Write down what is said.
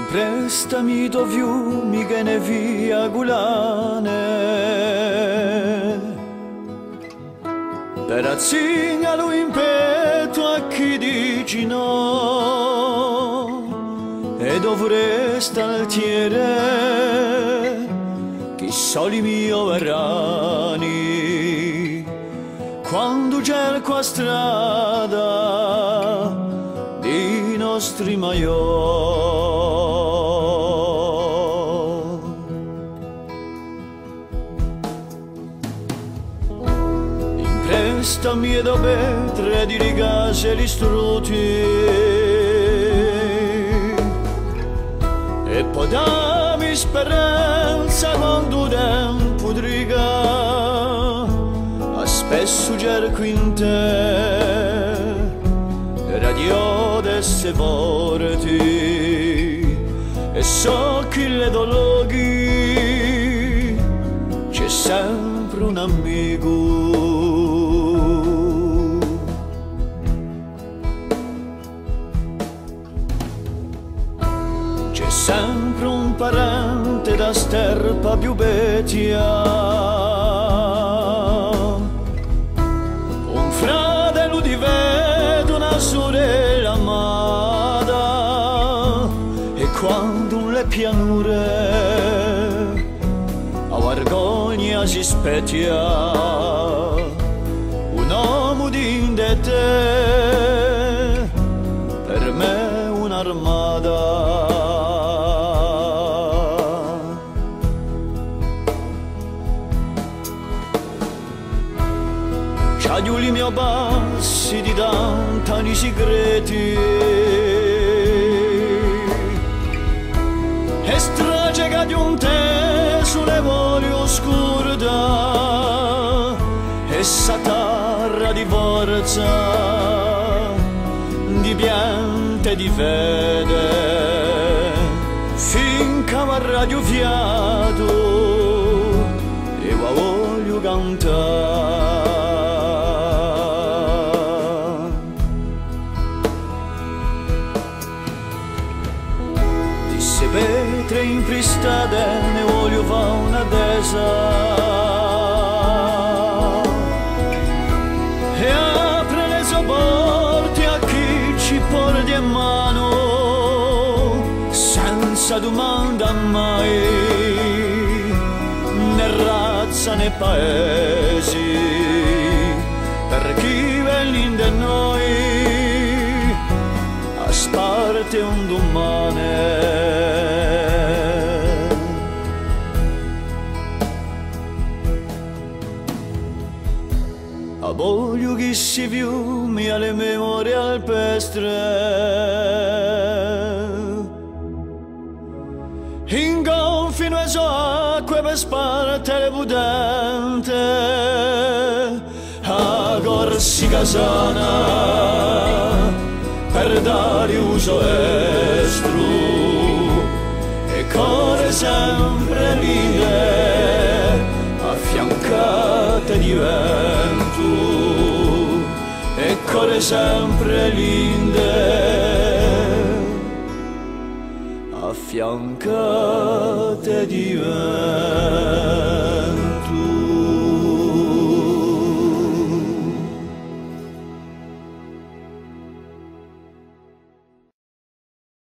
Prestami do fiumi che ne via gulane per azzinalo in petto a chi dici no e dovresti altiere chi soli mio verrani quando cerco a strada di nostri maior. Prestami da petre di rigase gli struti e poi dammi speranza quando tempo driga a spesso cerco in te radio desse vorti e so che le dologhi c'è sempre un amico. C'è sempre un parente da sterpa più vecchia, un fratello di vedo, una sorella amata, e quando le pianure a vergogna si specchia, un uomo di te per me un'armata. C'agliuli mio bassi di tantani segreti e stracega di un te sulle voli oscure e satarra di forza di piante di fede finché va radio fiato e va voglio cantare. Se petre impristate ne voglio fa una tesa e apre le sue porte a chi ci porti in mano senza domanda mai né razza né paesi per chi venni da noi a sparte un domani. Voglio che si fiumi alle memorie alpestre in gonfino e so acque per sparte le pudente a Corsica sana per dare uso estru e core sempre lide affiancate di vento e core sempre linde affiancate di vento.